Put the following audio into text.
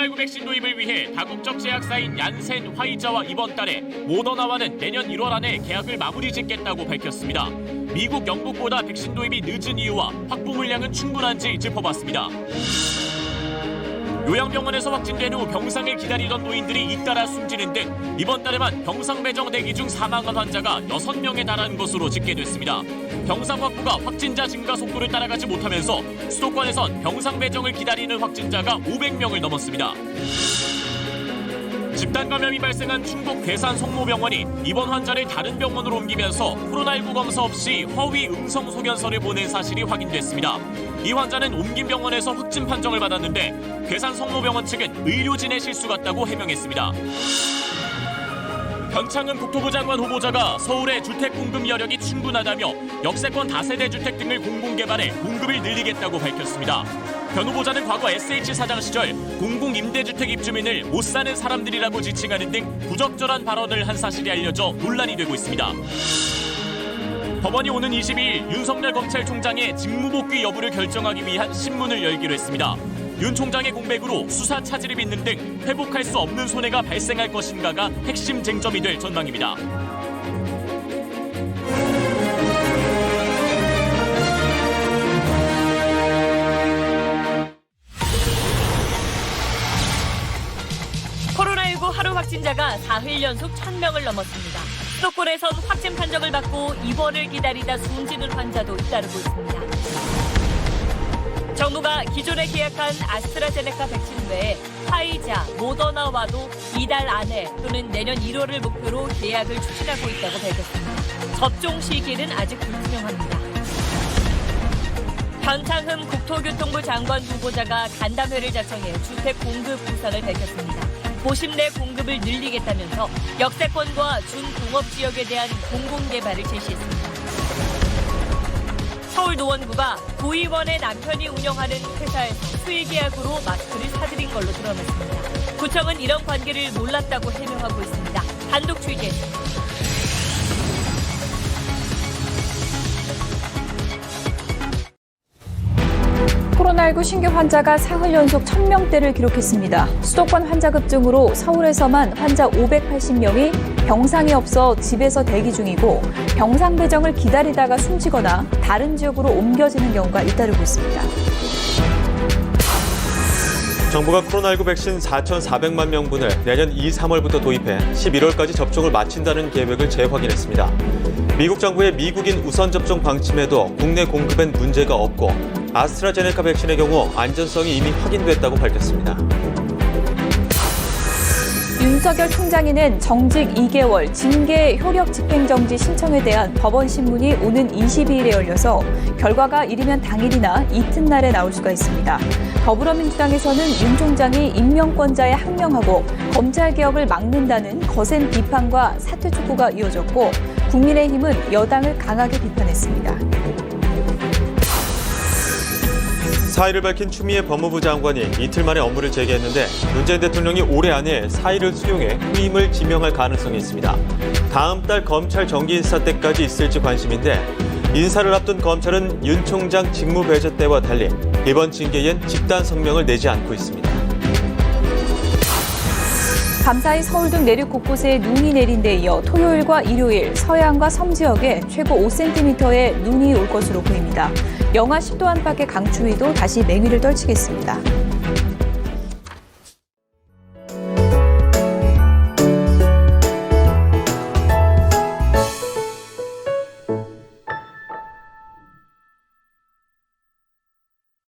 코로나19 백신 도입을 위해 다국적 제약사인 얀센, 화이자와 이번 달에 모더나와는 내년 1월 안에 계약을 마무리 짓겠다고 밝혔습니다. 미국, 영국보다 백신 도입이 늦은 이유와 확보 물량은 충분한지 짚어봤습니다. 요양병원에서 확진된 후 병상을 기다리던 노인들이 잇따라 숨지는 등 이번 달에만 병상 배정 대기 중 사망한 환자가 6명에 달하는 것으로 집계됐습니다. 병상 확보가 확진자 증가 속도를 따라가지 못하면서 수도권에선 병상 배정을 기다리는 확진자가 500명을 넘었습니다. 집단 감염이 발생한 충북 괴산 성모병원이 이번 환자를 다른 병원으로 옮기면서 코로나19 검사 없이 허위 음성 소견서를 보낸 사실이 확인됐습니다. 이 환자는 옮긴 병원에서 확진 판정을 받았는데 괴산 성모병원 측은 의료진의 실수 같다고 해명했습니다. 변창흠 국토부 장관 후보자가 서울의 주택 공급 여력이 충분하다며 역세권 다세대 주택 등을 공공개발해 공급을 늘리겠다고 밝혔습니다. 변 후보자는 과거 SH 사장 시절 공공임대주택 입주민을 못 사는 사람들이라고 지칭하는 등 부적절한 발언을 한 사실이 알려져 논란이 되고 있습니다. 법원이 오는 22일 윤석열 검찰총장의 직무복귀 여부를 결정하기 위한 신문을 열기로 했습니다. 윤 총장의 공백으로 수사 차질이 빚는 등 회복할 수 없는 손해가 발생할 것인가가 핵심 쟁점이 될 전망입니다. 코로나19 하루 확진자가 4일 연속 1,000명을 넘었습니다. 수도권에선 확진 판정을 받고 입원을 기다리다 숨지는 환자도 잇따르고 있습니다. 정부가 기존에 계약한 아스트라제네카 백신 외에 화이자, 모더나와도 이달 안에 또는 내년 1월을 목표로 계약을 추진하고 있다고 밝혔습니다. 접종 시기는 아직 불투명합니다. 변창흠 국토교통부 장관 후보자가 간담회를 자청해 주택 공급 구상을 밝혔습니다. 도심 내 공급을 늘리겠다면서 역세권과 준공업지역에 대한 공공개발을 제시했습니다. 서울노원구가 구의원의 남편이 운영하는 회사에서 수의계약으로 마스크를 사들인 걸로 드러났습니다. 구청은 이런 관계를 몰랐다고 해명하고 있습니다. 단독 취재입니다. 코로나19 신규 환자가 사흘 연속 1,000명대를 기록했습니다. 수도권 환자 급증으로 서울에서만 환자 580명이 병상이 없어 집에서 대기 중이고 병상 배정을 기다리다가 숨지거나 다른 지역으로 옮겨지는 경우가 잇따르고 있습니다. 정부가 코로나19 백신 4,400만 명분을 내년 2, 3월부터 도입해 11월까지 접종을 마친다는 계획을 재확인했습니다. 미국 정부의 미국인 우선 접종 방침에도 국내 공급엔 문제가 없고 아스트라제네카 백신의 경우 안전성이 이미 확인됐다고 밝혔습니다. 윤석열 총장이 정직 2개월 징계 효력 집행정지 신청에 대한 법원 신문이 오는 22일에 열려서 결과가 이르면 당일이나 이튿날에 나올 수가 있습니다. 더불어민주당에서는 윤 총장이 임명권자에 항명하고 검찰개혁을 막는다는 거센 비판과 사퇴 촉구가 이어졌고 국민의힘은 여당을 강하게 비판했습니다. 사의를 밝힌 추미애 법무부 장관이 이틀 만에 업무를 재개했는데 문재인 대통령이 올해 안에 사의를 수용해 후임을 지명할 가능성이 있습니다. 다음 달 검찰 정기 인사 때까지 있을지 관심인데 인사를 앞둔 검찰은 윤 총장 직무 배제 때와 달리 이번 징계엔 집단 성명을 내지 않고 있습니다. 밤사이 서울 등 내륙 곳곳에 눈이 내린 데 이어 토요일과 일요일 서해안과 섬 지역에 최고 5cm의 눈이 올 것으로 보입니다. 영하 10도 안팎의 강추위도 다시 맹위를 떨치겠습니다.